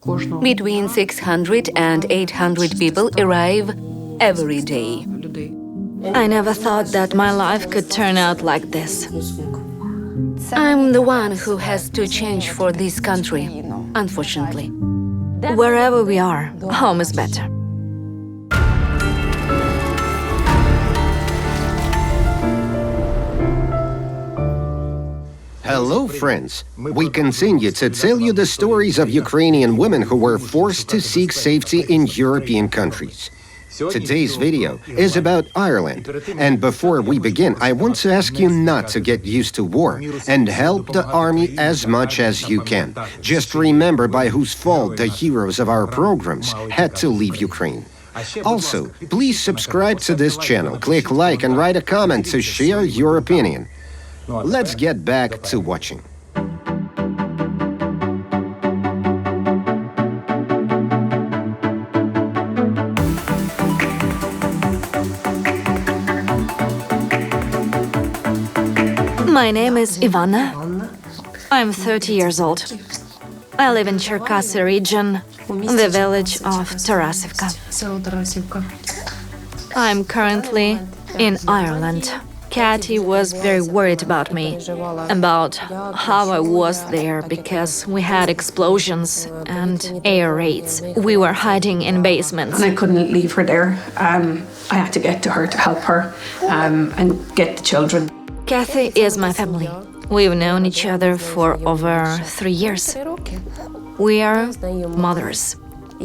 Between 600 and 800 people arrive every day. I never thought that my life could turn out like this. I'm the one who has to change for this country, unfortunately. Wherever we are, home is better. Hello, friends. We continue to tell you the stories of Ukrainian women who were forced to seek safety in European countries. Today's video is about Ireland. And before we begin, I want to ask you not to get used to war and help the army as much as you can. Just remember by whose fault the heroes of our programs had to leave Ukraine. Also, please subscribe to this channel, click like and write a comment to share your opinion. Let's get back to watching. My name is Ivana. I'm 30 years old. I live in Cherkasy region, the village of Tarasivka. I'm currently in Ireland. Katy was very worried about me, about how I was there, because we had explosions and air raids. We were hiding in basements. And I couldn't leave her there. I had to get to her to help her and get the children. Kathy is my family. We've known each other for over 3 years. We are mothers.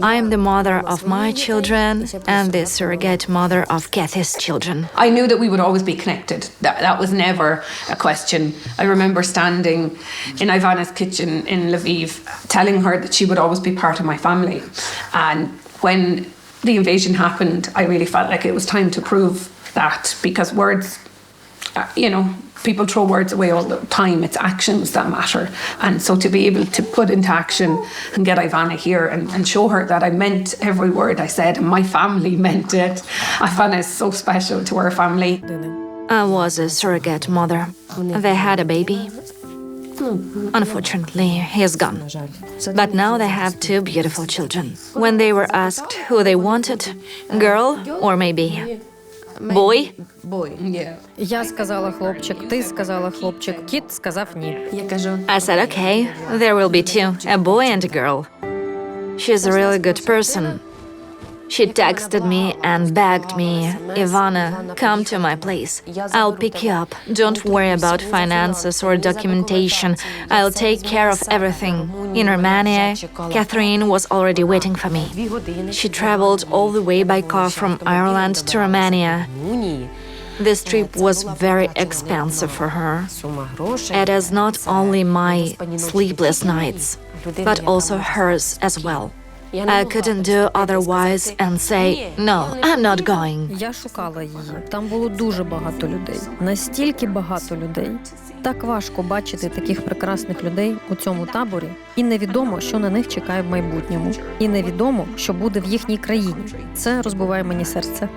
I am the mother of my children and the surrogate mother of Kathy's children. I knew that we would always be connected. That was never a question. I remember standing in Ivana's kitchen in Lviv, telling her that she would always be part of my family. And when the invasion happened, I really felt like it was time to prove that, because words, people throw words away all the time. It's actions that matter. And so to be able to put into action and get Ivana here and show her that I meant every word I said and my family meant it. Ivana is so special to our family. I was a surrogate mother. They had a baby. Unfortunately, he's gone. But now they have 2 beautiful children. When they were asked who they wanted, girl or maybe boy? Я сказала хлопчик, ти сказала хлопчик, кіт сказав ні. I said, okay, there will be 2, a boy and a girl. She's a really good person. She texted me and begged me, Ivana, come to my place. I'll pick you up. Don't worry about finances or documentation. I'll take care of everything. In Romania, Catherine was already waiting for me. She traveled all the way by car from Ireland to Romania. This trip was very expensive for her. It is not only my sleepless nights, but also hers as well. I couldn't do otherwise and say, no, I'm not going. Я шукала її. Там було дуже багато людей. Настільки багато людей. Так важко бачити таких прекрасних людей у цьому таборі. І невідомо, що на них чекає в майбутньому. І невідомо, що буде в їхній країні. Це розбиває мені серце.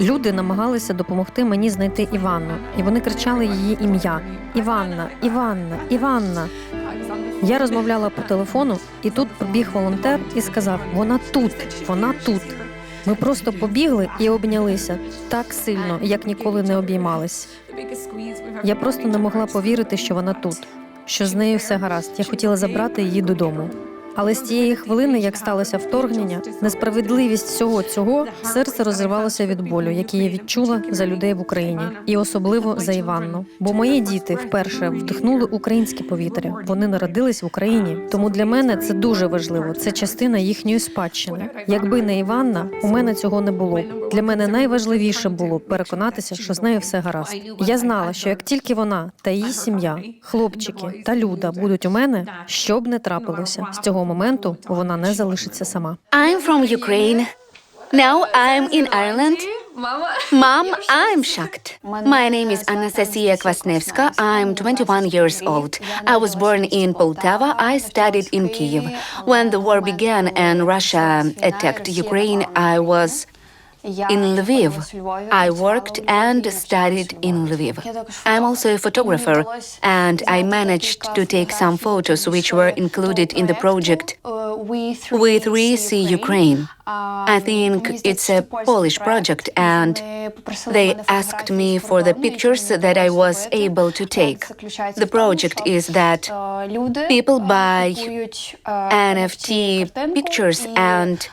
Люди намагалися допомогти мені знайти Іванну. І вони кричали її ім'я. Іванна, Іванна, Іванна. Я розмовляла по телефону, і тут побіг волонтер і сказав, вона тут, вона тут. Ми просто побігли і обнялися так сильно, як ніколи не обіймались. Я просто не могла повірити, що вона тут, що з нею все гаразд. Я хотіла забрати її додому. Але з тієї хвилини, як сталося вторгнення, несправедливість всього цього, серце розривалося від болю, який я відчула за людей в Україні. І особливо за Іванну. Бо мої діти вперше вдихнули українське повітря. Вони народились в Україні. Тому для мене це дуже важливо. Це частина їхньої спадщини. Якби не Іванна, у мене цього не було. Для мене найважливіше було переконатися, що з нею все гаразд. Я знала, що як тільки вона та її сім'я, хлопчики та Люда будуть у мене, що б не трапилося, з цього моменту вона не залишиться сама. I'm from Ukraine. Now I'm in Ireland. Mom, I'm shocked. My name is Anastasia Kvasnevska. I'm 21 years old. I was born in Poltava. I studied in Kyiv. When the war began and Russia attacked Ukraine, I was in Lviv. I worked and studied in Lviv. I'm also a photographer, and I managed to take some photos which were included in the project We three see Ukraine. I think it's a Polish project, and they asked me for the pictures that I was able to take. The project is that people buy NFT pictures and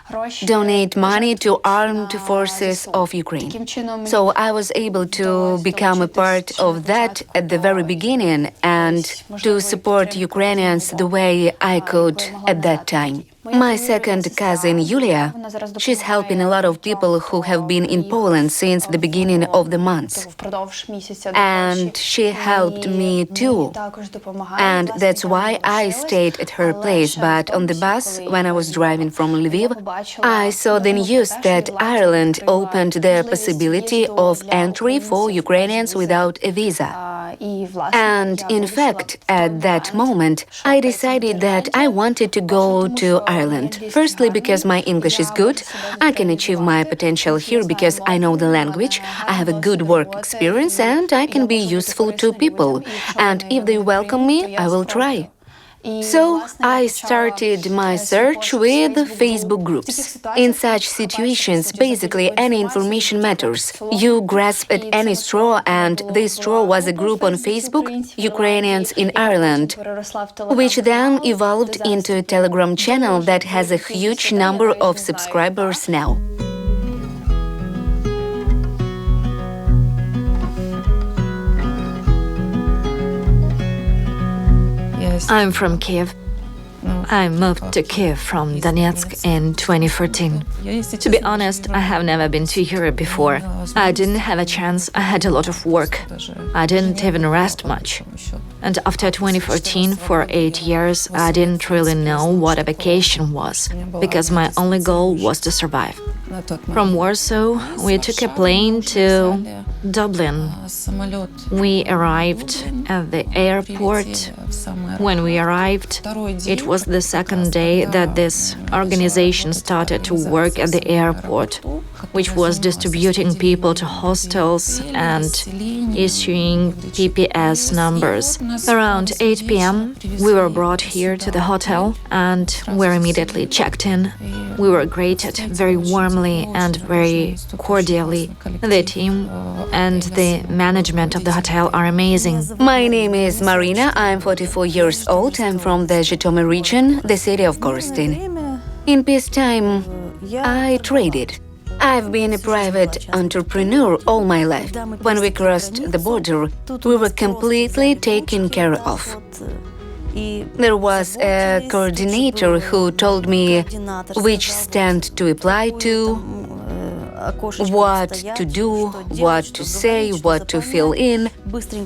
donate money to armed forces of Ukraine. So I was able to become a part of that at the very beginning and to support Ukrainians the way I could at that time. My second cousin, Yulia, she's helping a lot of people who have been in Poland since the beginning of the month. And she helped me too. And that's why I stayed at her place. But on the bus, when I was driving from Lviv, I saw the news that Ireland opened the possibility of entry for Ukrainians without a visa. And in fact, at that moment, I decided that I wanted to go to Ireland. Firstly, because my English is good, I can achieve my potential here because I know the language, I have a good work experience, and I can be useful to people. And if they welcome me, I will try. So I started my search with Facebook groups. In such situations, basically any information matters. You grasp at any straw, and this straw was a group on Facebook, Ukrainians in Ireland, which then evolved into a Telegram channel that has a huge number of subscribers now. I'm from Kiev. I moved to Kiev from Donetsk in 2014. To be honest, I have never been to Europe before. I didn't have a chance. I had a lot of work. I didn't even rest much. And after 2014, for 8 years, I didn't really know what a vacation was, because my only goal was to survive. From Warsaw, we took a plane to Dublin. We arrived at the airport. When we arrived, it was the second day that this organization started to work at the airport, which was distributing people to hostels and issuing PPS numbers. Around 8 p.m., we were brought here to the hotel and were immediately checked in. We were greeted very warmly and very cordially. The team and the management of the hotel are amazing. My name is Marina. I'm 44 years old. I'm from the Zhytomyr region, the city of Korostyn. In peacetime, I traded. I've been a private entrepreneur all my life. When we crossed the border, we were completely taken care of. There was a coordinator who told me which stand to apply to, what to do, what to say, what to fill in.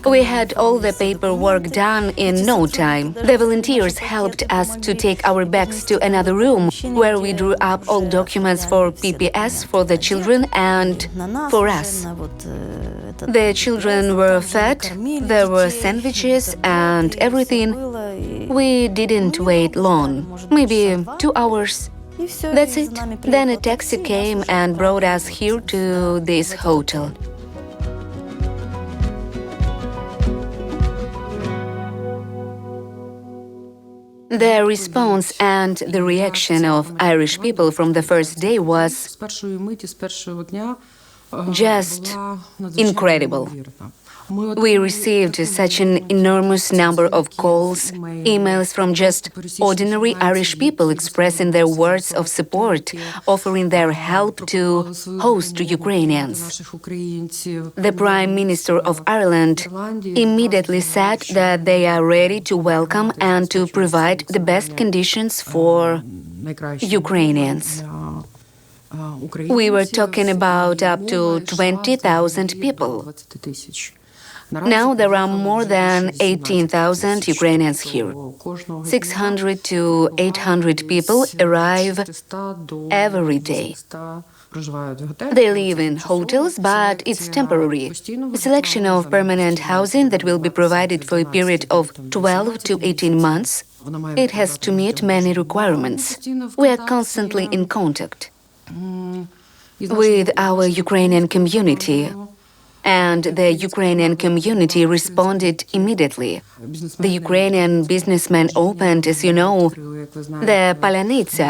We had all the paperwork done in no time. The volunteers helped us to take our bags to another room where we drew up all documents for PPS for the children and for us. The children were fed, there were sandwiches and everything. We didn't wait long, maybe 2 hours. That's it. Then a taxi came and brought us here to this hotel. The response and the reaction of Irish people from the first day was just incredible. We received such an enormous number of calls, emails from just ordinary Irish people expressing their words of support, offering their help to host Ukrainians. The Prime Minister of Ireland immediately said that they are ready to welcome and to provide the best conditions for Ukrainians. We were talking about up to 20,000 people. Now there are more than 18,000 Ukrainians here. 600 to 800 people arrive every day. They live in hotels, but it's temporary. A selection of permanent housing that will be provided for a period of 12 to 18 months. It has to meet many requirements. We are constantly in contact with our Ukrainian community. and the Ukrainian community responded immediately. The Ukrainian businessmen opened, as you know, the Polyanitsa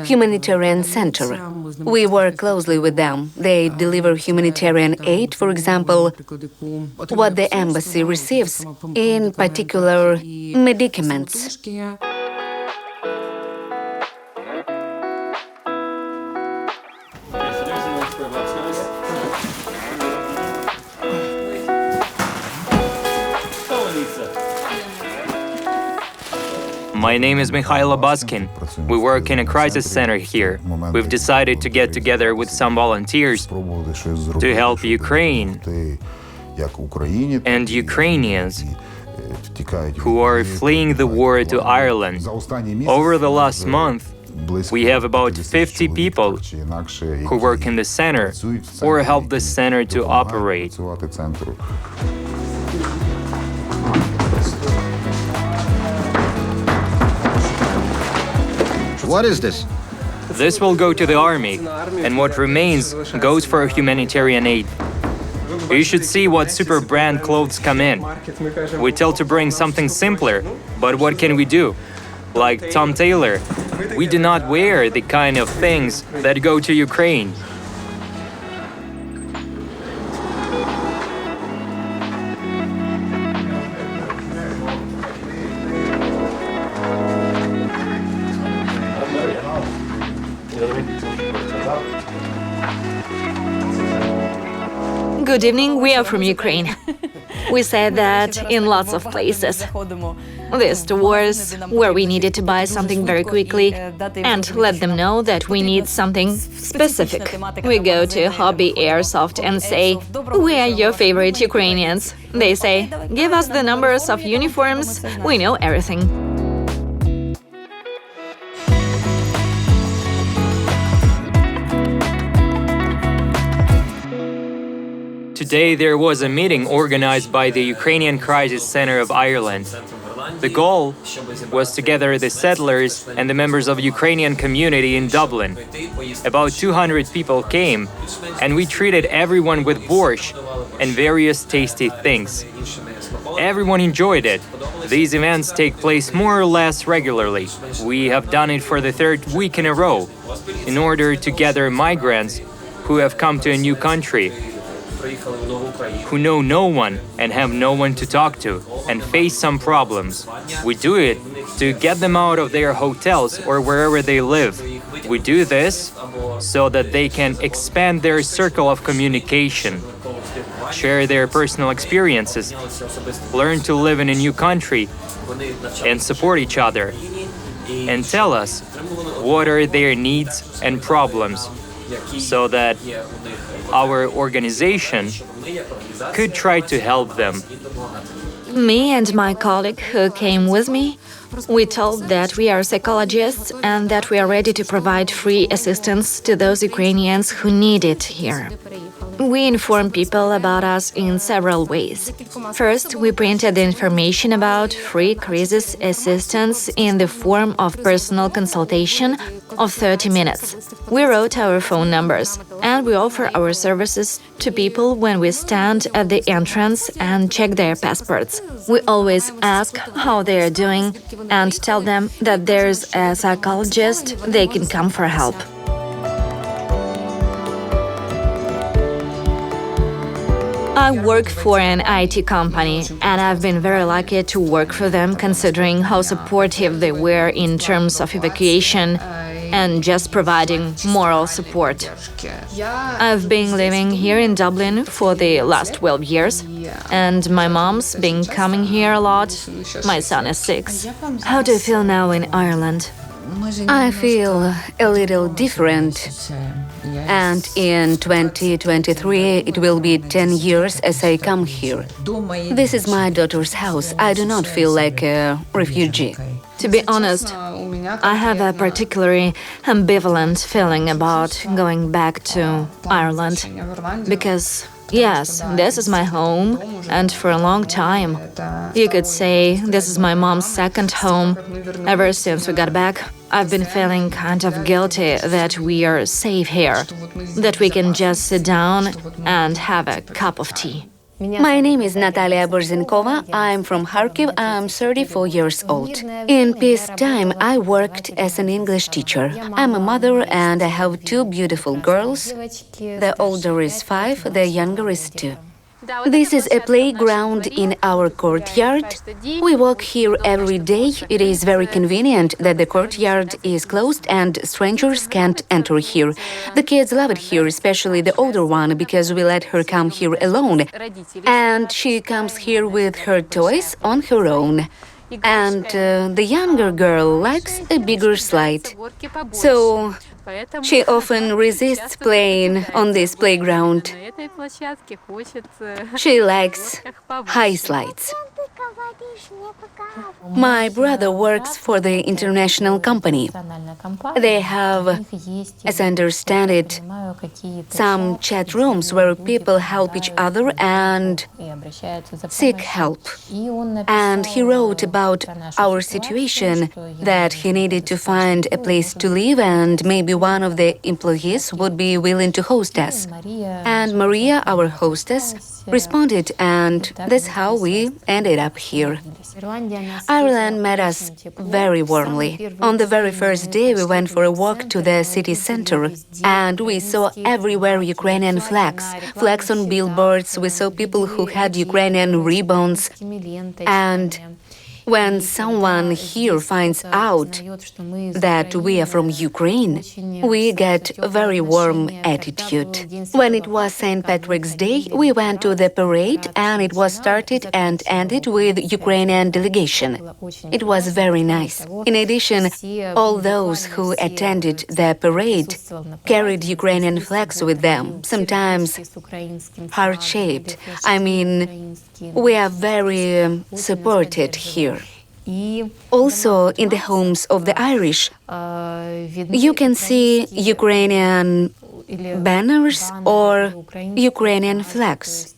humanitarian center. We work closely with them. They deliver humanitarian aid, for example, what the embassy receives, in particular, medicaments. My name is Mikhailo Baskin. We work in a crisis center here. We've decided to get together with some volunteers to help Ukraine and Ukrainians who are fleeing the war to Ireland. Over the last month, we have about 50 people who work in the center or help the center to operate. What is this? This will go to the army, and what remains goes for humanitarian aid. You should see what super brand clothes come in. We tell to bring something simpler, but what can we do? Like Tom Taylor, we do not wear the kind of things that go to Ukraine. Good evening, we are from Ukraine. We said that in lots of places. These stores where we needed to buy something very quickly and let them know that we need something specific. We go to Hobby Airsoft and say, "We are your favorite Ukrainians." They say, "Give us the numbers of uniforms, we know everything." Today there was a meeting organized by the Ukrainian Crisis Center of Ireland. The goal was to gather the settlers and the members of Ukrainian community in Dublin. About 200 people came, and we treated everyone with borscht and various tasty things. Everyone enjoyed it. These events take place more or less regularly. We have done it for the third week in a row, in order to gather migrants who have come to a new country, who know no one and have no one to talk to, and face some problems. We do it to get them out of their hotels or wherever they live. We do this so that they can expand their circle of communication, share their personal experiences, learn to live in a new country, and support each other, and tell us what are their needs and problems, so that our organization could try to help them. Me and my colleague who came with me, we told that we are psychologists and that we are ready to provide free assistance to those Ukrainians who need it here. We inform people about us in several ways. First, we printed the information about free crisis assistance in the form of personal consultation of 30 minutes. We wrote our phone numbers, and we offer our services to people when we stand at the entrance and check their passports. We always ask how they are doing and tell them that there's a psychologist they can come for help. I work for an IT company, and I've been very lucky to work for them considering how supportive they were in terms of evacuation and just providing moral support. I've been living here in Dublin for the last 12 years, and my mom's been coming here a lot. My son is 6. How do you feel now in Ireland? I feel a little different. And in 2023, it will be 10 years as I come here. This is my daughter's house. I do not feel like a refugee. To be honest, I have a particularly ambivalent feeling about going back to Ireland because, yes, this is my home, and for a long time, you could say this is my mom's second home ever since we got back. I've been feeling kind of guilty that we are safe here, that we can just sit down and have a cup of tea. My name is Natalia Borzinkova. I'm from Kharkiv. I'm 34 years old. In peacetime, I worked as an English teacher. I'm a mother and I have two beautiful girls. The older is 5, the younger is 2. This is a playground in our courtyard. We walk here every day. It is very convenient that the courtyard is closed and strangers can't enter here. The kids love it here, especially the older one, because we let her come here alone. And she comes here with her toys on her own. And the younger girl likes a bigger slide. So she often resists playing on this playground. She likes high slides. My brother works for the international company. They have, as I understand it, some chat rooms where people help each other and seek help. And he wrote about our situation, that he needed to find a place to live and maybe one of the employees would be willing to host us. And Maria, our hostess, responded, and that's how we ended up here. Ireland met us very warmly. On the very first day, we went for a walk to the city center, and we saw everywhere Ukrainian flags. Flags on billboards, we saw people who had Ukrainian ribbons, and when someone here finds out that we are from Ukraine, we get a very warm attitude. When it was St. Patrick's Day, we went to the parade, and it was started and ended with Ukrainian delegation. It was very nice. In addition, all those who attended the parade carried Ukrainian flags with them, sometimes heart-shaped. I mean, we are very supported here. Also, in the homes of the Irish, you can see Ukrainian banners or Ukrainian flags.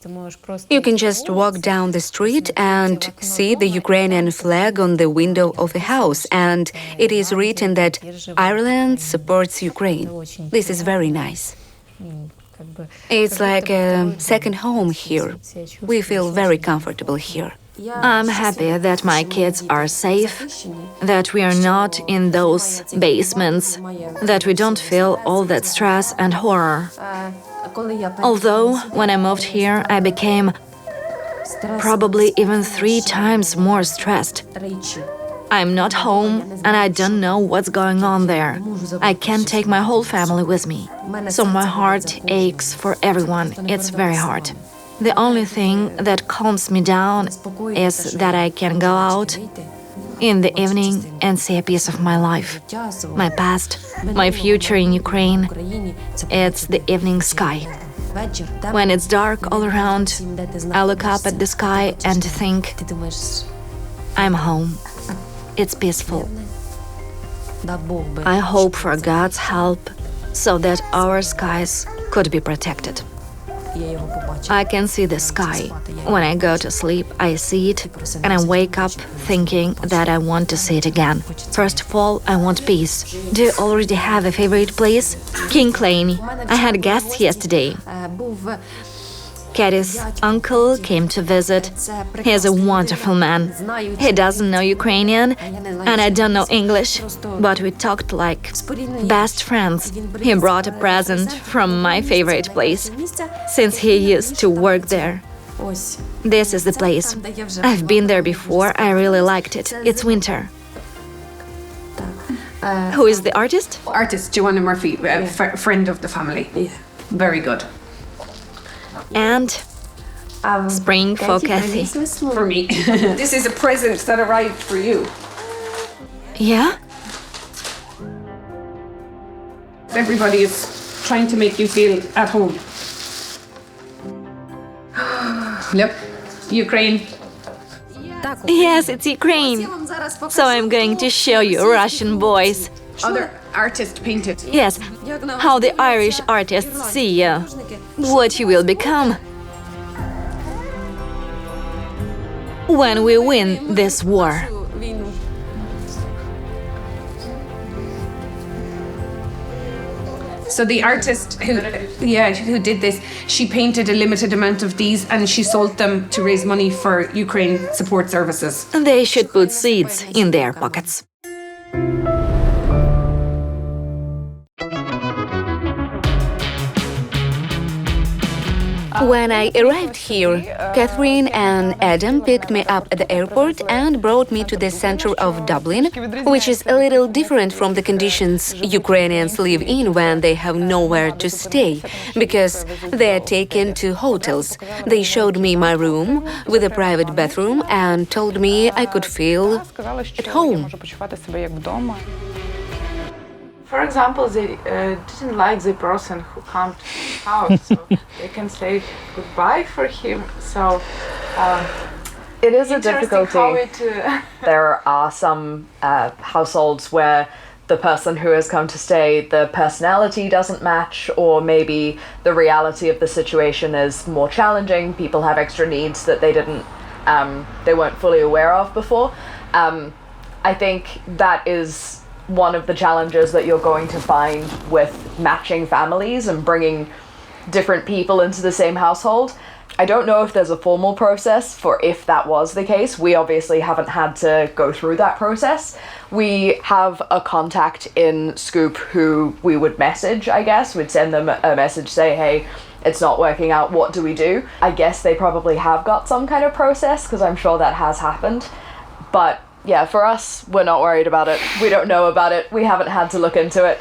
You can just walk down the street and see the Ukrainian flag on the window of a house, and it is written that Ireland supports Ukraine. This is very nice. It's like a second home here. We feel very comfortable here. I'm happy that my kids are safe, that we are not in those basements, that we don't feel all that stress and horror. Although, when I moved here, I became probably even 3 times more stressed. I'm not home, and I don't know what's going on there. I can't take my whole family with me. So my heart aches for everyone. It's very hard. The only thing that calms me down is that I can go out in the evening and see a piece of my life, my past, my future in Ukraine. It's the evening sky. When it's dark all around, I look up at the sky and think, I'm home. It's peaceful. I hope for God's help so that our skies could be protected. I can see the sky. When I go to sleep, I see it, and I wake up thinking that I want to see it again. First of all, I want peace. Do you already have a favorite place? King Lane. I had guests yesterday. Katie's uncle came to visit. He is a wonderful man. He doesn't know Ukrainian, and I don't know English, but we talked like best friends. He brought a present from my favorite place, since he used to work there. This is the place. I've been there before. I really liked it. It's winter. Who is the artist? Artist Joanna Murphy, friend of the family. Very good. And spring for Kathy. For me. This is a present that arrived for you. Yeah? Everybody is trying to make you feel at home. Look, Ukraine. Yes, it's Ukraine. So I'm going to show you Russian boys. Other artist painted. Yes, how the Irish artists see you. What you will become when we win this war. So the artist who did this, she painted a limited amount of these and she sold them to raise money for Ukraine support services. They should put seeds in their pockets. When I arrived here, Catherine and Adam picked me up at the airport and brought me to the center of Dublin, which is a little different from the conditions Ukrainians live in when they have nowhere to stay, because they are taken to hotels. They showed me my room with a private bathroom and told me I could feel at home. For example, they didn't like the person who came to the house, so they can say goodbye for him. So it is a difficulty. How it, There are some households where the person who has come to stay, the personality doesn't match, or maybe the reality of the situation is more challenging. People have extra needs that they weren't fully aware of before. I think that is one of the challenges that you're going to find with matching families and bringing different people into the same household. I don't know if there's a formal process for if that was the case. We obviously haven't had to go through that process. We have a contact in Scoop who we would message, I guess. We'd send them a message, say, hey, it's not working out, what do we do? I guess they probably have got some kind of process, because I'm sure that has happened. But yeah, for us, we're not worried about it. We don't know about it. We haven't had to look into it.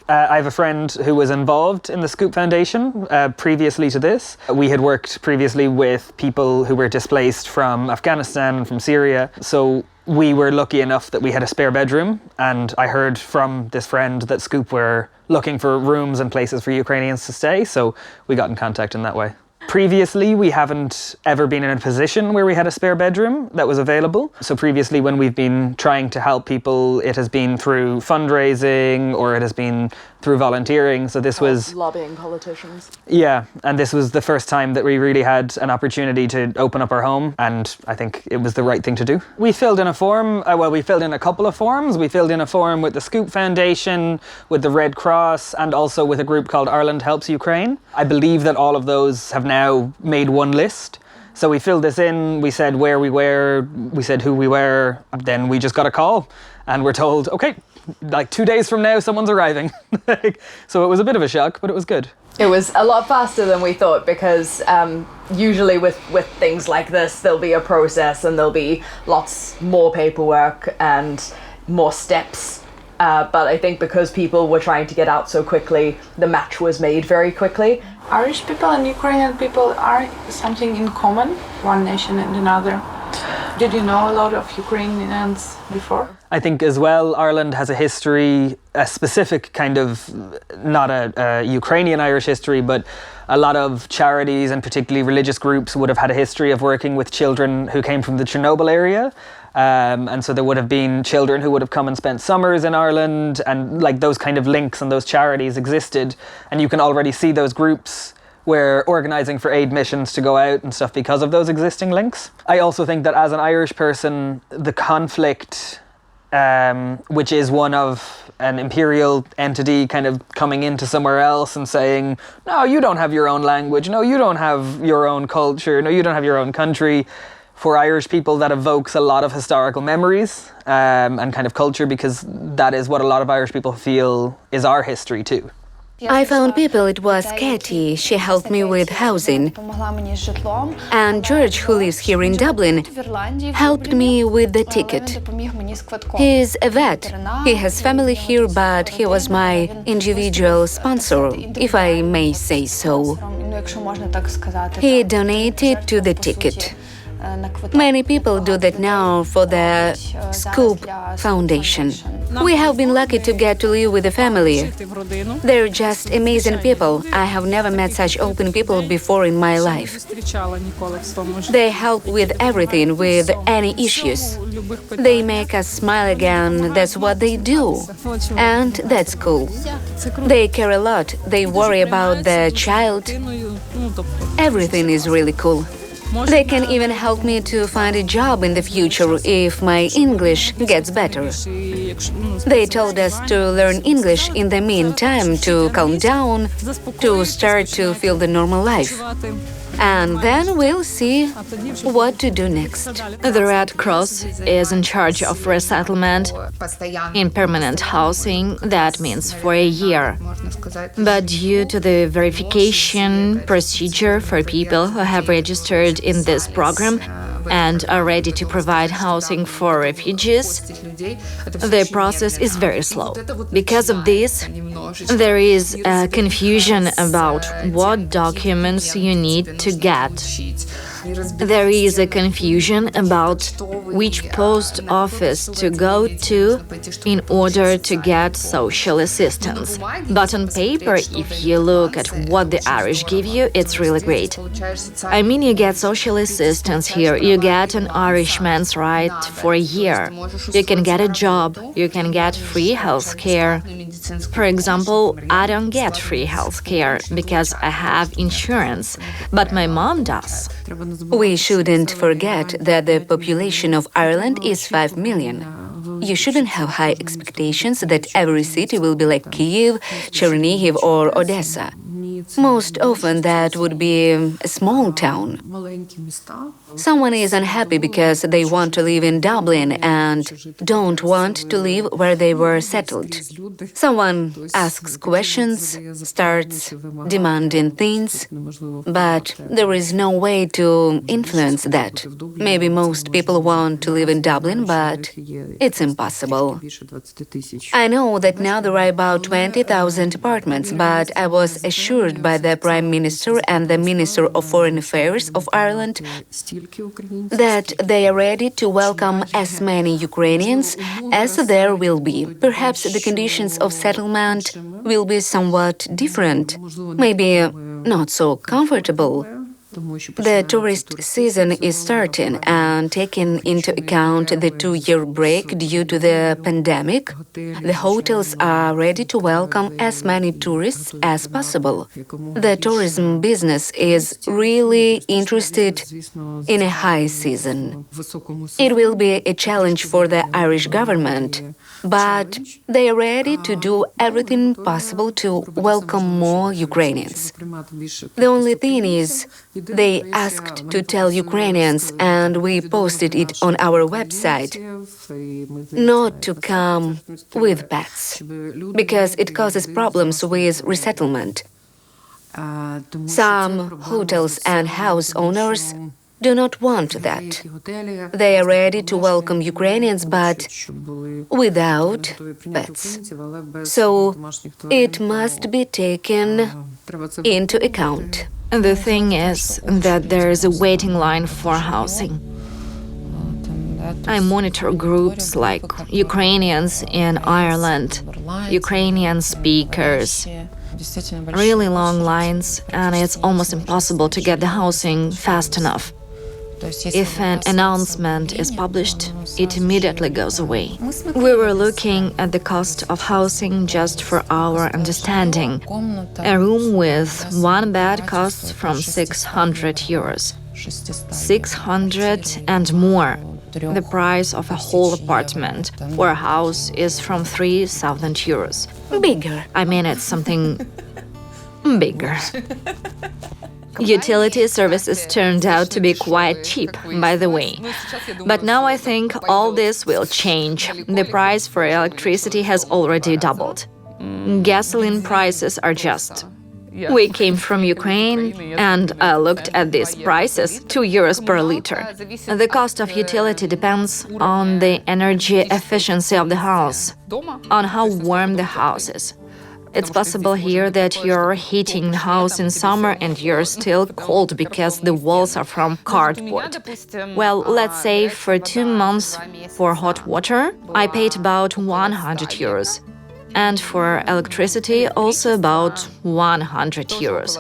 I have a friend who was involved in the Scoop Foundation previously to this. We had worked previously with people who were displaced from Afghanistan and from Syria. So we were lucky enough that we had a spare bedroom. And I heard from this friend that Scoop were looking for rooms and places for Ukrainians to stay. So we got in contact in that way. Previously, we haven't ever been in a position where we had a spare bedroom that was available. So previously, when we've been trying to help people, it has been through fundraising or it has been through volunteering. So this was lobbying politicians. Yeah, and this was the first time that we really had an opportunity to open up our home, and I think it was the right thing to do. We filled in a form, we filled in a couple of forms. We filled in a form with the Scoop Foundation, with the Red Cross, and also with a group called Ireland Helps Ukraine. I believe that all of those have now made one list. So we filled this in, we said where we were, we said who we were, then we just got a call and we're told, okay, like 2 days from now, someone's arriving. So it was a bit of a shock, but it was good. It was a lot faster than we thought, because usually with things like this, there'll be a process and there'll be lots more paperwork and more steps. But I think because people were trying to get out so quickly, the match was made very quickly. Irish people and Ukrainian people are something in common, one nation and another. Did you know a lot of Ukrainians before? I think as well, Ireland has a history, a specific kind of, not a Ukrainian Irish history, but a lot of charities and particularly religious groups would have had a history of working with children who came from the Chernobyl area. And so there would have been children who would have come and spent summers in Ireland, and like those kind of links and those charities existed. And you can already see those groups were organising for aid missions to go out and stuff because of those existing links. I also think that as an Irish person, the conflict, which is one of an imperial entity kind of coming into somewhere else and saying, no, you don't have your own language, no, you don't have your own culture, no, you don't have your own country. For Irish people, that evokes a lot of historical memories and kind of culture, because that is what a lot of Irish people feel is our history too. I found people. It was Katie. She helped me with housing. And George, who lives here in Dublin, helped me with the ticket. He's a vet. He has family here, but he was my individual sponsor, if I may say so. He donated to the ticket. Many people do that now for the Scoop Foundation. We have been lucky to get to live with a family. They're just amazing people. I have never met such open people before in my life. They help with everything, with any issues. They make us smile again, that's what they do. And that's cool. They care a lot, they worry about the child. Everything is really cool. They can even help me to find a job in the future if my English gets better. They told us to learn English in the meantime, to calm down, to start to feel the normal life. And then we'll see what to do next. The Red Cross is in charge of resettlement in permanent housing. That means for a year. But due to the verification procedure for people who have registered in this program and are ready to provide housing for refugees, the process is very slow. Because of this, there is a confusion about what documents you need to get. There is a confusion about which post office to go to in order to get social assistance. But on paper, if you look at what the Irish give you, it's really great. I mean, you get social assistance here, you get an Irishman's right for a year, you can get a job, you can get free health care. For example, I don't get free health care because I have insurance, but my mom does. We shouldn't forget that the population of Ireland is 5 million. You shouldn't have high expectations that every city will be like Kyiv, Chernihiv or Odessa. Most often that would be a small town. Someone is unhappy because they want to live in Dublin and don't want to live where they were settled. Someone asks questions, starts demanding things, but there is no way to influence that. Maybe most people want to live in Dublin, but it's impossible. I know that now there are about 20,000 apartments, but I was assured by the Prime Minister and the Minister of Foreign Affairs of Ireland that they are ready to welcome as many Ukrainians as there will be. Perhaps the conditions of settlement will be somewhat different, maybe not so comfortable. The tourist season is starting, and taking into account the 2-year break due to the pandemic, the hotels are ready to welcome as many tourists as possible. The tourism business is really interested in a high season. It will be a challenge for the Irish government, but they are ready to do everything possible to welcome more Ukrainians. The only thing is, they asked to tell Ukrainians, and we posted it on our website, not to come with pets, because it causes problems with resettlement. Some hotels and house owners do not want that. They are ready to welcome Ukrainians, but without pets. So it must be taken into account. The thing is that there is a waiting line for housing. I monitor groups like Ukrainians in Ireland, Ukrainian speakers, really long lines, and it's almost impossible to get the housing fast enough. If an announcement is published, it immediately goes away. We were looking at the cost of housing just for our understanding. A room with one bed costs from 600 euros. 600 and more. The price of a whole apartment or a house is from 3,000 euros. Bigger. I mean, it's something bigger. Utility services turned out to be quite cheap, by the way. But now I think all this will change. The price for electricity has already doubled. Gasoline prices are just. We came from Ukraine, and I looked at these prices, 2 euros per liter. The cost of utility depends on the energy efficiency of the house, on how warm the house is. It's possible here that you're heating the house in summer and you're still cold because the walls are from cardboard. Well, let's say for 2 months for hot water, I paid about 100 euros. And for electricity, also about 100 euros.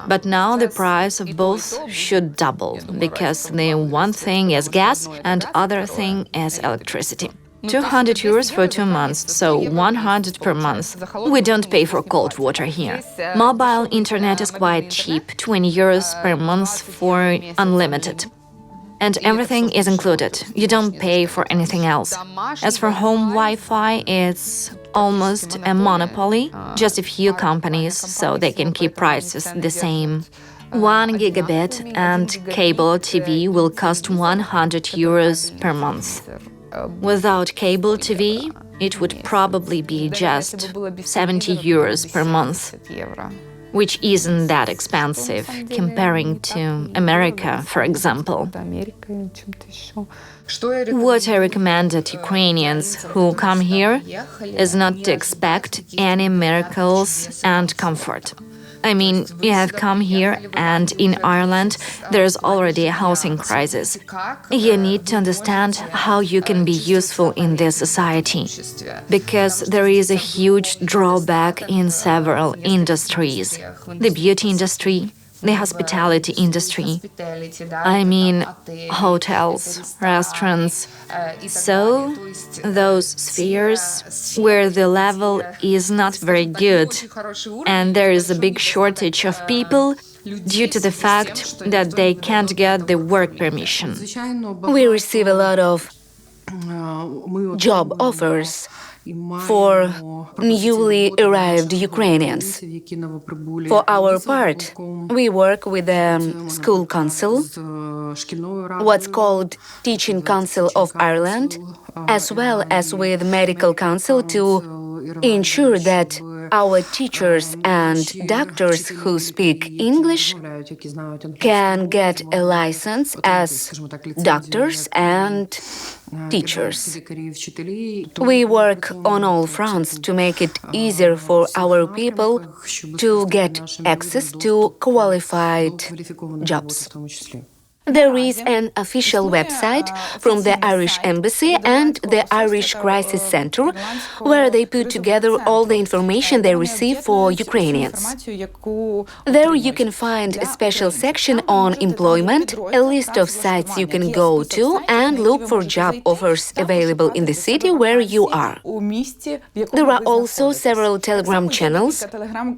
But now the price of both should double, because the one thing is gas and other thing is electricity. 200 euros for 2 months, so 100 per month. We don't pay for cold water here. Mobile internet is quite cheap, 20 euros per month for unlimited. And everything is included. You don't pay for anything else. As for home Wi-Fi, it's almost a monopoly, just a few companies, so they can keep prices the same. 1 gigabit and cable TV will cost 100 euros per month. Without cable TV, it would probably be just 70 euros per month, which isn't that expensive comparing to America, for example. What I recommend at Ukrainians who come here is not to expect any miracles and comfort. I mean, you have come here, and in Ireland, there's already a housing crisis. You need to understand how you can be useful in this society, because there is a huge drawback in several industries. The beauty industry, the hospitality industry, I mean, hotels, restaurants. So, those spheres where the level is not very good, and there is a big shortage of people due to the fact that they can't get the work permission. We receive a lot of job offers for newly arrived Ukrainians. For our part, we work with the school council, what's called Teaching Council of Ireland, as well as with medical council to ensure that our teachers and doctors who speak English can get a license as doctors and teachers. We work on all fronts to make it easier for our people to get access to qualified jobs. There is an official website from the Irish Embassy and the Irish Crisis Center where they put together all the information they receive for Ukrainians. There you can find a special section on employment, a list of sites you can go to, and look for job offers available in the city where you are. There are also several Telegram channels,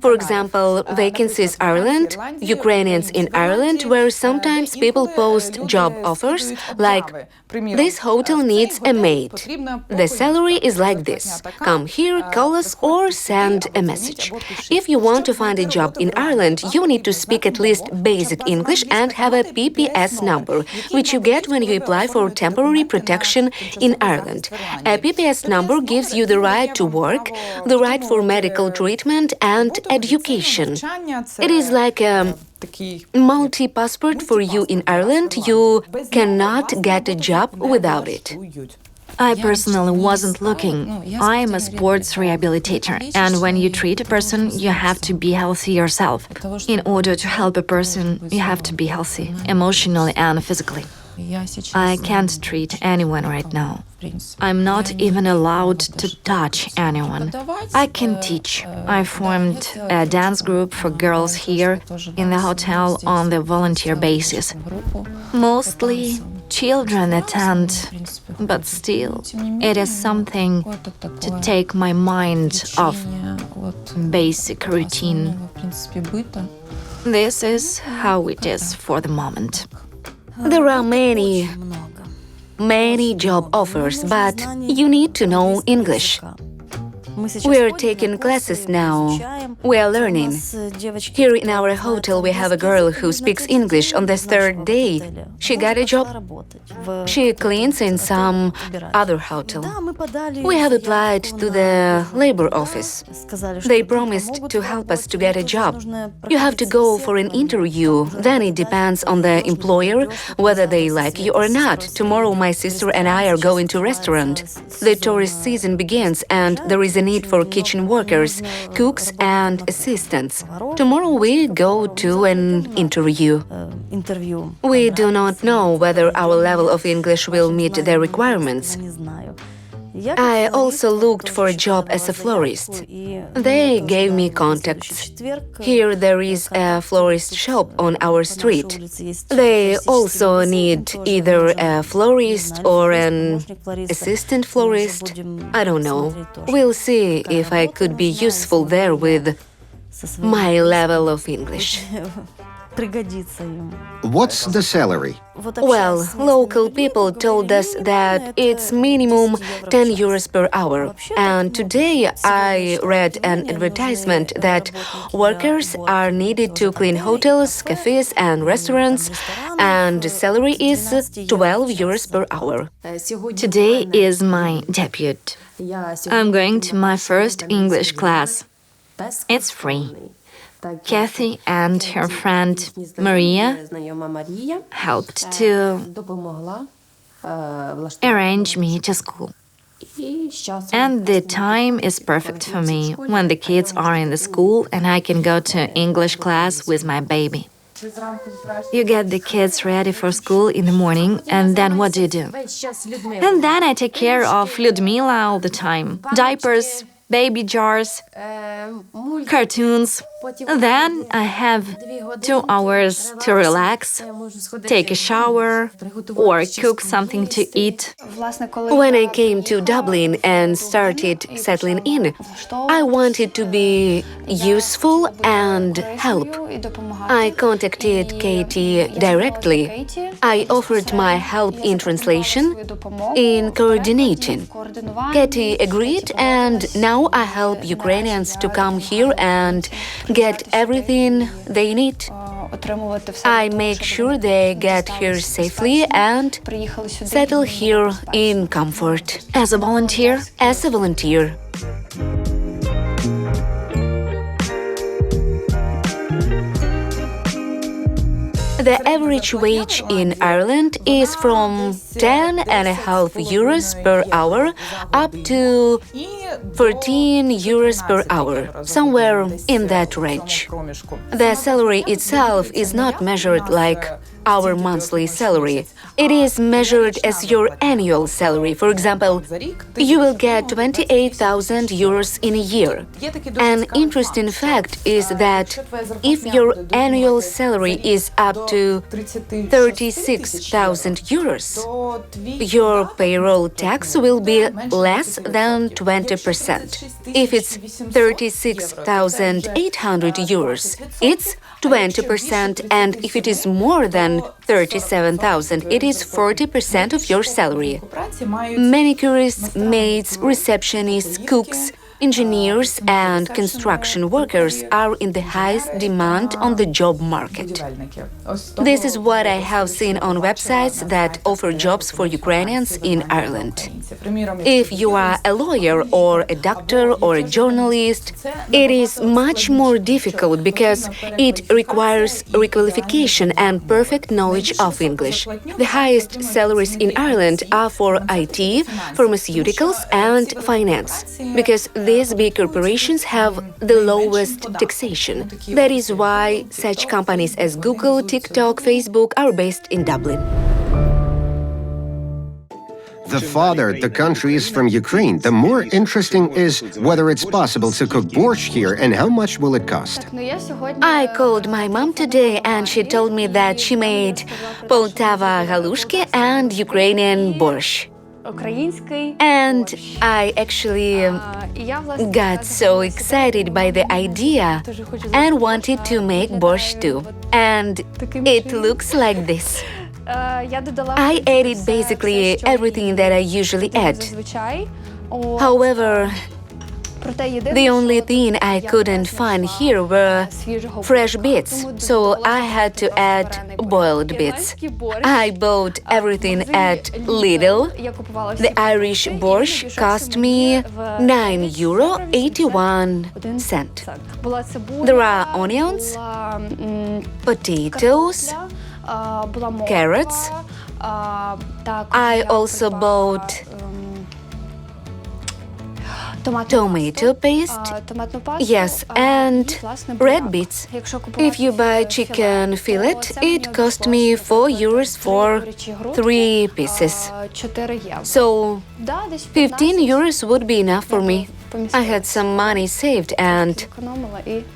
for example, Vacancies Ireland, Ukrainians in Ireland, where sometimes people post job offers like, this hotel needs a maid. The salary is like this. Come here, call us, or send a message. If you want to find a job in Ireland, you need to speak at least basic English and have a PPS number, which you get when you apply for temporary protection in Ireland. A PPS number gives you the right to work, the right for medical treatment, and education. It is like a multi-passport for you in Ireland. You cannot get a job without it. I personally wasn't looking. I am a sports rehabilitator, and when you treat a person, you have to be healthy yourself. In order to help a person, you have to be healthy, emotionally and physically. I can't treat anyone right now. I'm not even allowed to touch anyone. I can teach. I formed a dance group for girls here in the hotel on the volunteer basis. Mostly children attend, but still, it is something to take my mind off basic routine. This is how it is for the moment. There are many job offers, but you need to know English. We're taking classes now. We are learning. Here in our hotel we have a girl who speaks English. On the third day, she got a job. She cleans in some other hotel. We have applied to the labor office. They promised to help us to get a job. You have to go for an interview. Then it depends on the employer whether they like you or not. Tomorrow my sister and I are going to a restaurant. The tourist season begins and there is a need for kitchen workers, cooks and assistants. Tomorrow we go to an interview. We do not know whether our level of English will meet the requirements. I also looked for a job as a florist. They gave me contacts. Here there is a florist shop on our street. They also need either a florist or an assistant florist. I don't know. We'll see if I could be useful there with my level of English. What's the salary? Well, local people told us that it's minimum 10 euros per hour. And today I read an advertisement that workers are needed to clean hotels, cafes and restaurants, and the salary is 12 euros per hour. Today is my debut. I'm going to my first English class. It's free. Kathy and her friend Maria helped to arrange me to school. And the time is perfect for me when the kids are in the school and I can go to English class with my baby. You get the kids ready for school in the morning, and then what do you do? And then I take care of Lyudmila all the time. Diapers, baby jars, cartoons. Then I have 2 hours to relax, take a shower, or cook something to eat. When I came to Dublin and started settling in, I wanted to be useful and help. I contacted Katie directly. I offered my help in translation, in coordinating. Katie agreed, and now I help Ukrainians to come here and get everything they need. I make sure they get here safely and settle here in comfort. As a volunteer? As a volunteer. The average wage in Ireland is from 10.5 euros per hour up to 14 euros per hour, somewhere in that range. The salary itself is not measured like our monthly salary. It is measured as your annual salary. For example, you will get 28,000 euros in a year. An interesting fact is that if your annual salary is up to 36,000 euros, your payroll tax will be less than 20%. If it's 36,800 euros, it's 20%, and if it is more than 37,000, it is 40% of your salary. Manicurists, maids, receptionists, cooks, engineers and construction workers are in the highest demand on the job market. This is what I have seen on websites that offer jobs for Ukrainians in Ireland. If you are a lawyer or a doctor or a journalist, it is much more difficult because it requires requalification and perfect knowledge of English. The highest salaries in Ireland are for IT, pharmaceuticals and finance, because these big corporations have the lowest taxation. That is why such companies as Google, TikTok, Facebook are based in Dublin. The farther the country is from Ukraine, the more interesting is whether it's possible to cook borscht here and how much will it cost. I called my mom today and she told me that she made Poltava galushki and Ukrainian borscht. And I actually got so excited by the idea and wanted to make borscht too. And it looks like this. I added basically everything that I usually add. However, the only thing I couldn't find here were fresh bits, so I had to add boiled bits. I bought everything at Lidl. The Irish borscht cost me €9.81. There are onions, potatoes, carrots. I also bought tomato paste, yes, and red beets. If you buy chicken fillet, it cost me €4 for 3 pieces. So €15 would be enough for me. I had some money saved and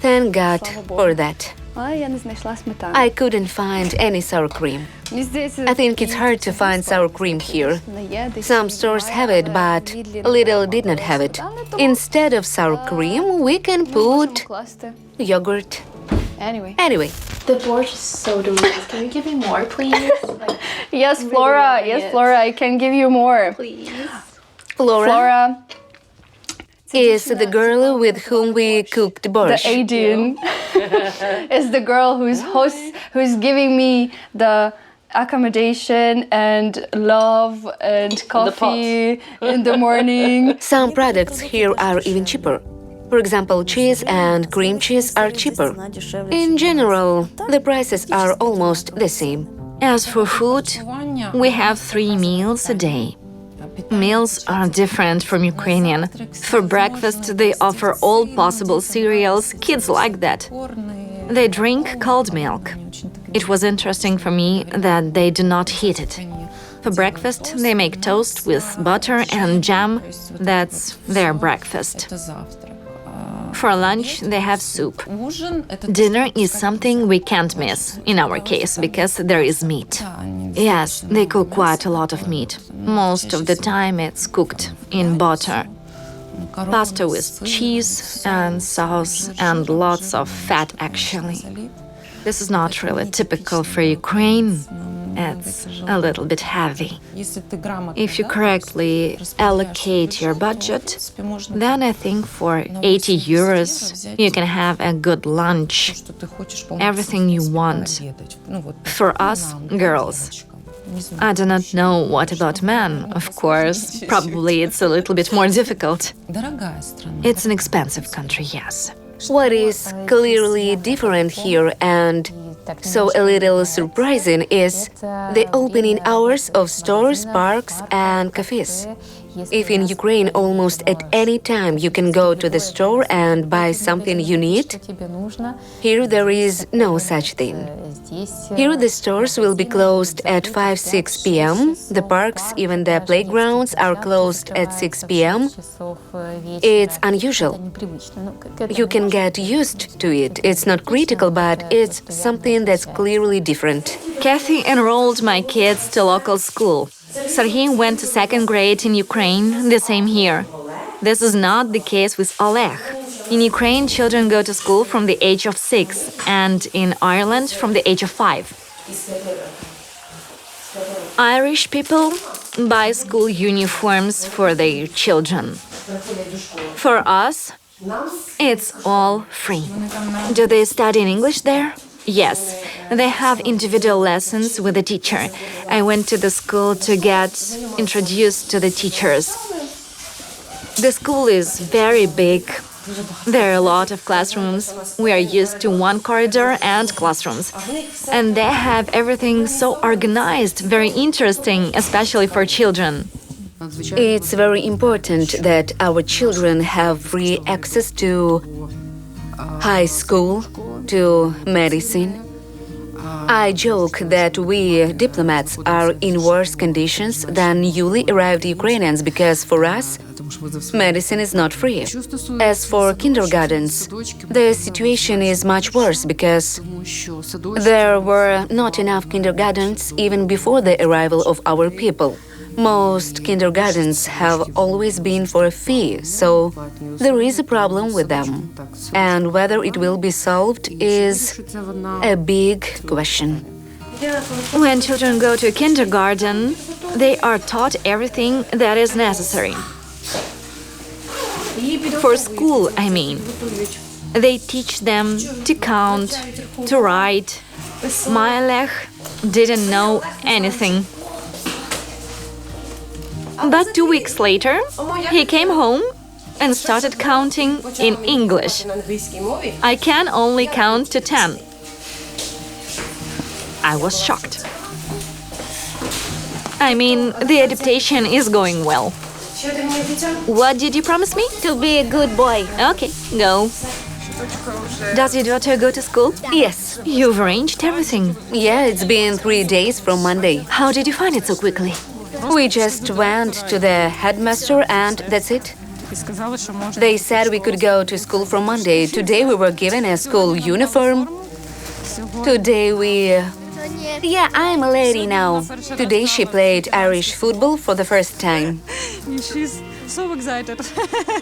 thank God for that. I couldn't find any sour cream. I think it's hard to find sour cream here. Some stores have it, but Lidl did not have it. Instead of sour cream, we can put yogurt. Anyway, The borscht is so delicious. Can you give me more, please? Like, Yes, really Flora. loving Yes, it. Flora. I can give you more. Please. Flora Flora, is the girl with whom we cooked the borscht. Adrian, is the girl who's giving me the accommodation and love and coffee in the morning. Some products here are even cheaper. For example, cheese and cream cheese are cheaper. In general, the prices are almost the same. As for food, we have 3 meals a day. Meals are different from Ukrainian. For breakfast, they offer all possible cereals. Kids like that. They drink cold milk. It was interesting for me that they do not heat it. For breakfast, they make toast with butter and jam. That's their breakfast. For lunch, they have soup. Dinner is something we can't miss, in our case, because there is meat. Yes, they cook quite a lot of meat. Most of the time it's cooked in butter. Pasta with cheese and sauce and lots of fat, actually. This is not really typical for Ukraine. It's a little bit heavy. If you correctly allocate your budget, then I think for 80 euros you can have a good lunch, everything you want. For us, girls, I do not know what about men, of course. Probably it's a little bit more difficult. It's an expensive country, yes. What is clearly different here and so a little surprising is the opening hours of stores, parks, and cafes. If in Ukraine almost at any time you can go to the store and buy something you need, here there is no such thing. Here the stores will be closed at 5-6 p.m. The parks, even the playgrounds, are closed at 6 p.m. It's unusual. You can get used to it. It's not critical, but it's something that's clearly different. Kathy enrolled my kids to local school. Serhiy went to 2nd grade in Ukraine, the same here. This is not the case with Oleg. In Ukraine, children go to school from the age of 6, and in Ireland from the age of 5. Irish people buy school uniforms for their children. For us, it's all free. Do they study in English there? Yes, they have individual lessons with the teacher. I went to the school to get introduced to the teachers. The school is very big. There are a lot of classrooms. We are used to one corridor and classrooms. And they have everything so organized, very interesting, especially for children. It's very important that our children have free access to high school, to medicine. I joke that we diplomats are in worse conditions than newly arrived Ukrainians because for us, medicine is not free. As for kindergartens, the situation is much worse because there were not enough kindergartens even before the arrival of our people. Most kindergartens have always been for a fee, so there is a problem with them. And whether it will be solved is a big question. When children go to kindergarten, they are taught everything that is necessary. For school, I mean. They teach them to count, to write. My Oleg didn't know anything. But 2 weeks later, he came home and started counting in English. I can only count to 10. I was shocked. I mean, the adaptation is going well. What did you promise me? To be a good boy. Okay, go. Does your daughter go to school? Yes. You've arranged everything. Yeah, it's been 3 days from Monday. How did you find it so quickly? We just went to the headmaster and that's it. They said we could go to school from Monday. Today we were given a school uniform. Today we... Yeah, I'm a lady now. Today she played Irish football for the first time. so excited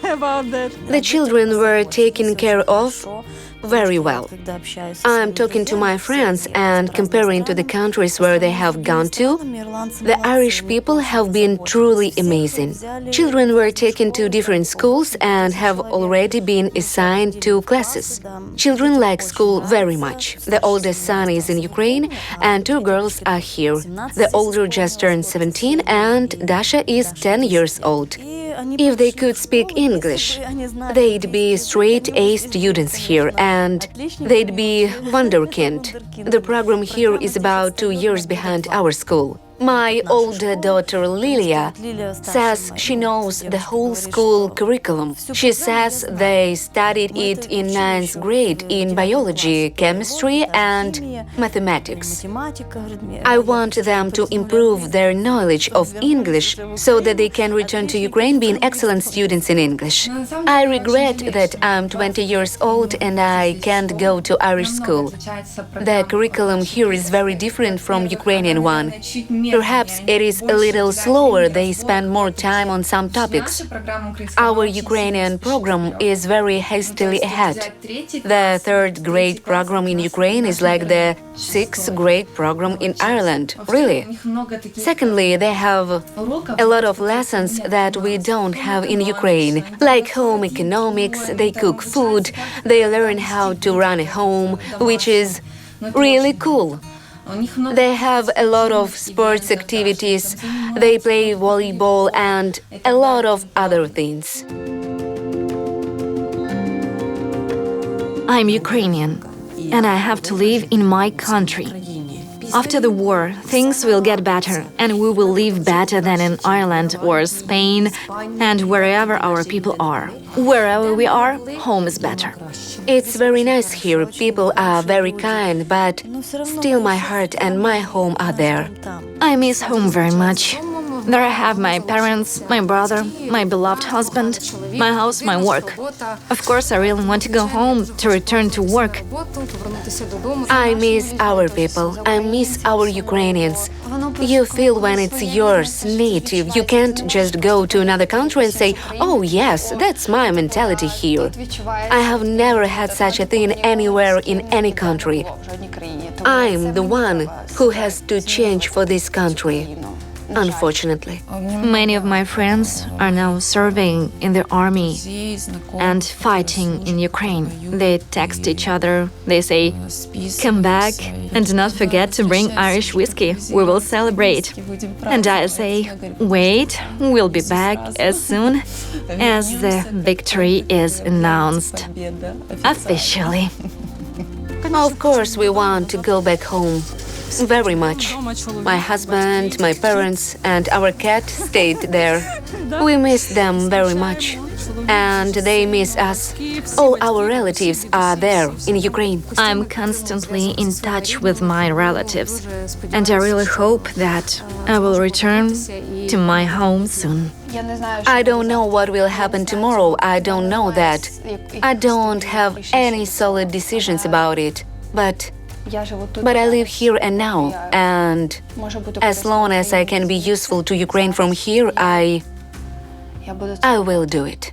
about that. The children were taken care of very well. I'm talking to my friends and comparing to the countries where they have gone to. The Irish people have been truly amazing. Children were taken to different schools and have already been assigned to classes. Children like school very much. The oldest son is in Ukraine and 2 girls are here. The older just turned 17 and Dasha is 10 years old. If they could speak English, they'd be straight-A students here and they'd be wunderkind. The program here is about 2 years behind our school. My older daughter Lilia says she knows the whole school curriculum. She says they studied it in 9th grade in biology, chemistry and mathematics. I want them to improve their knowledge of English so that they can return to Ukraine being excellent students in English. I regret that I'm 20 years old and I can't go to Irish school. The curriculum here is very different from Ukrainian one. Perhaps it is a little slower, they spend more time on some topics. Our Ukrainian program is very hastily ahead. The 3rd grade program in Ukraine is like the 6th grade program in Ireland, really. Secondly, they have a lot of lessons that we don't have in Ukraine, like home economics, they cook food, they learn how to run a home, which is really cool. They have a lot of sports activities, they play volleyball and a lot of other things. I'm Ukrainian, and I have to live in my country. After the war, things will get better, and we will live better than in Ireland or Spain and wherever our people are. Wherever we are, home is better. It's very nice here, people are very kind, but still my heart and my home are there. I miss home very much. There I have my parents, my brother, my beloved husband, my house, my work. Of course, I really want to go home, to return to work. I miss our people, I miss our Ukrainians. You feel when it's yours, native. You can't just go to another country and say, oh yes, that's my mentality here. I have never had such a thing anywhere in any country. I'm the one who has to change for this country. Unfortunately. Many of my friends are now serving in the army and fighting in Ukraine. They text each other, they say, come back and do not forget to bring Irish whiskey, we will celebrate. And I say, wait, we'll be back as soon as the victory is announced officially. Of course we want to go back home. Very much. My husband, my parents, and our cat stayed there. We miss them very much. And they miss us. All our relatives are there in Ukraine. I'm constantly in touch with my relatives. And I really hope that I will return to my home soon. I don't know what will happen tomorrow. I don't know that. I don't have any solid decisions about it. But I live here and now, and as long as I can be useful to Ukraine from here, I will do it.